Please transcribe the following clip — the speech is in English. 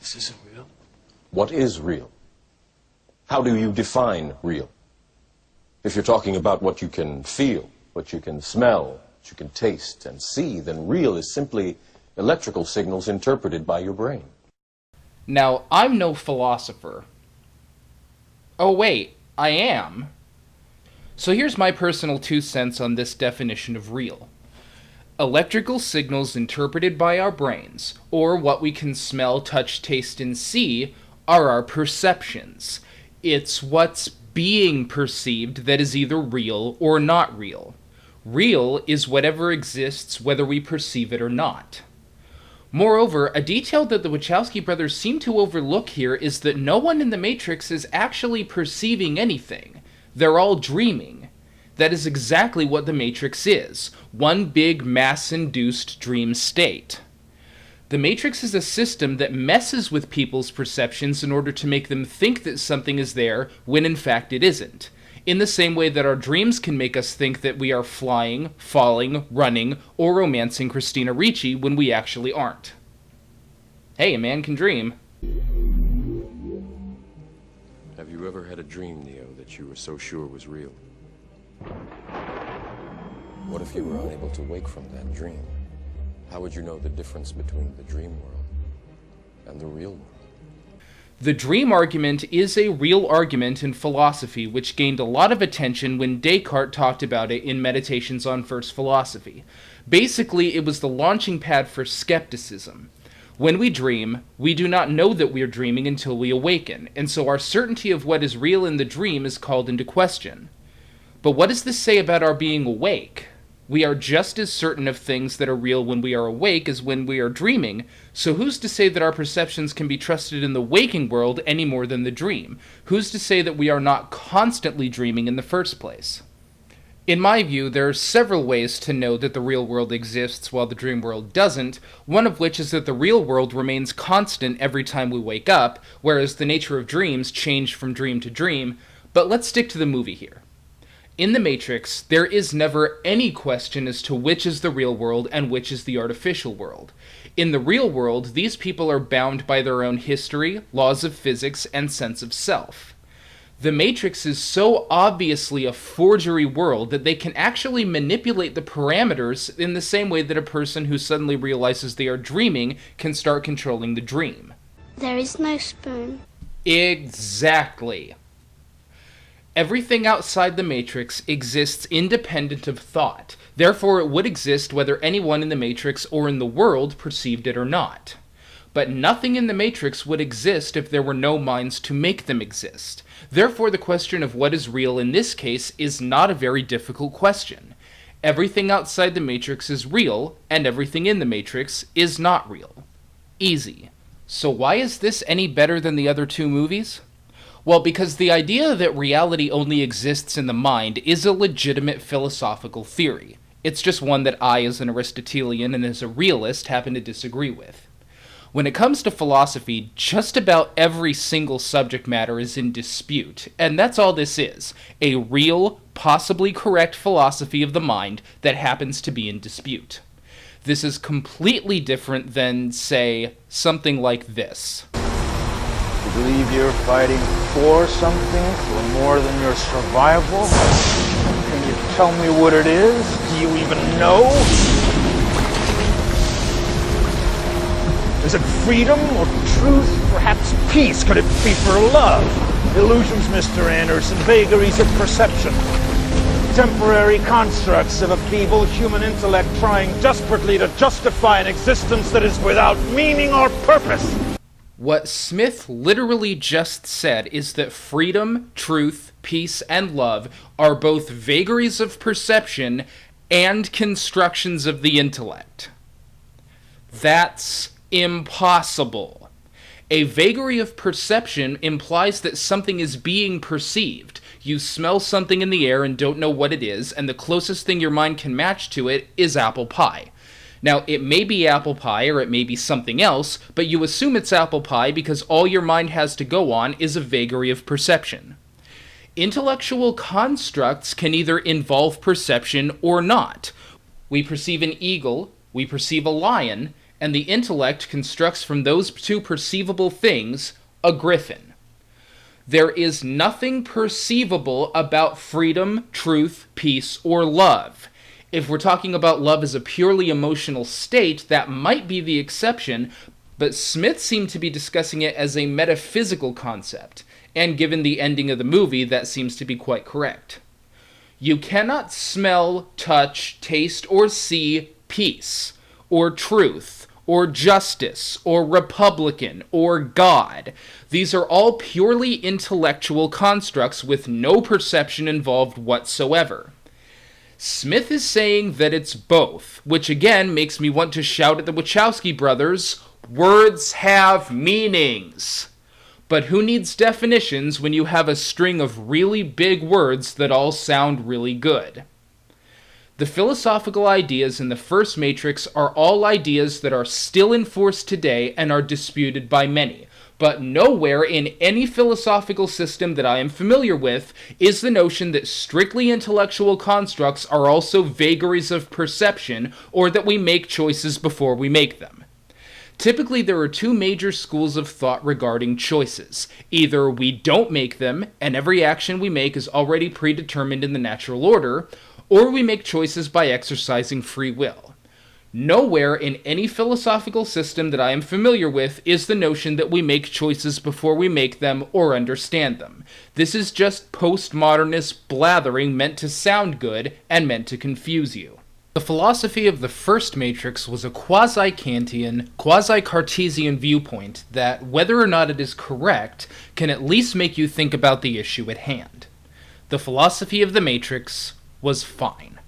This isn't real. What is real? How do you define real? If you're talking about what you can feel, what you can smell, what you can taste and see, then real is simply electrical signals interpreted by your brain. Now, I'm no philosopher. Oh wait, I am. So here's my personal 2 cents on this definition of real. Electrical signals interpreted by our brains, or what we can smell, touch, taste, and see, are our perceptions. It's what's being perceived that is either real or not real. Real is whatever exists whether we perceive it or not. Moreover, a detail that the Wachowski brothers seem to overlook here is that no one in the Matrix is actually perceiving anything. They're all dreaming. That is exactly what the Matrix is, one big mass-induced dream state. The Matrix is a system that messes with people's perceptions in order to make them think that something is there when in fact it isn't. In the same way that our dreams can make us think that we are flying, falling, running, or romancing Christina Ricci when we actually aren't. Hey, a man can dream. Have you ever had a dream, Neo, that you were so sure was real? What if you were unable to wake from that dream? How would you know the difference between the dream world and the real world? The dream argument is a real argument in philosophy which gained a lot of attention when Descartes talked about it in Meditations on First Philosophy. Basically, it was the launching pad for skepticism. When we dream, we do not know that we are dreaming until we awaken, and so our certainty of what is real in the dream is called into question. But what does this say about our being awake? We are just as certain of things that are real when we are awake as when we are dreaming, so who's to say that our perceptions can be trusted in the waking world any more than the dream? Who's to say that we are not constantly dreaming in the first place? In my view, there are several ways to know that the real world exists while the dream world doesn't, one of which is that the real world remains constant every time we wake up, whereas the nature of dreams change from dream to dream, but let's stick to the movie here. In The Matrix, there is never any question as to which is the real world and which is the artificial world. In the real world, these people are bound by their own history, laws of physics, and sense of self. The Matrix is so obviously a forgery world that they can actually manipulate the parameters in the same way that a person who suddenly realizes they are dreaming can start controlling the dream. There is no spoon. Exactly. Everything outside the Matrix exists independent of thought. Therefore, it would exist whether anyone in the Matrix or in the world perceived it or not. But nothing in the Matrix would exist if there were no minds to make them exist. Therefore, the question of what is real in this case is not a very difficult question. Everything outside the Matrix is real, and everything in the Matrix is not real. Easy. So why is this any better than the other 2 movies? Well, because the idea that reality only exists in the mind is a legitimate philosophical theory. It's just one that I, as an Aristotelian and as a realist, happen to disagree with. When it comes to philosophy, just about every single subject matter is in dispute, and that's all this is, a real, possibly correct philosophy of the mind that happens to be in dispute. This is completely different than, say, something like this. You believe you're fighting for something, for more than your survival? Can you tell me what it is? Do you even know? Is it freedom or truth? Perhaps peace? Could it be for love? Illusions, Mr. Anderson, vagaries of perception. Temporary constructs of a feeble human intellect trying desperately to justify an existence that is without meaning or purpose. What Smith literally just said is that freedom, truth, peace, and love are both vagaries of perception and constructions of the intellect. That's impossible. A vagary of perception implies that something is being perceived. You smell something in the air and don't know what it is, and the closest thing your mind can match to it is apple pie. Now, it may be apple pie or it may be something else, but you assume it's apple pie because all your mind has to go on is a vagary of perception. Intellectual constructs can either involve perception or not. We perceive an eagle, we perceive a lion, and the intellect constructs from those two perceivable things a griffin. There is nothing perceivable about freedom, truth, peace, or love. If we're talking about love as a purely emotional state, that might be the exception, but Smith seemed to be discussing it as a metaphysical concept, and given the ending of the movie, that seems to be quite correct. You cannot smell, touch, taste, or see peace, or truth, or justice, or Republican, or God. These are all purely intellectual constructs with no perception involved whatsoever. Smith is saying that it's both, which again makes me want to shout at the Wachowski brothers, words have meanings. But who needs definitions when you have a string of really big words that all sound really good? The philosophical ideas in the first Matrix are all ideas that are still in force today and are disputed by many. But nowhere in any philosophical system that I am familiar with is the notion that strictly intellectual constructs are also vagaries of perception, or that we make choices before we make them. Typically, there are two major schools of thought regarding choices. Either we don't make them, and every action we make is already predetermined in the natural order, or we make choices by exercising free will. Nowhere in any philosophical system that I am familiar with is the notion that we make choices before we make them or understand them. This is just postmodernist blathering meant to sound good and meant to confuse you. The philosophy of the first Matrix was a quasi-Kantian, quasi-Cartesian viewpoint that, whether or not it is correct, can at least make you think about the issue at hand. The philosophy of the Matrix was fine.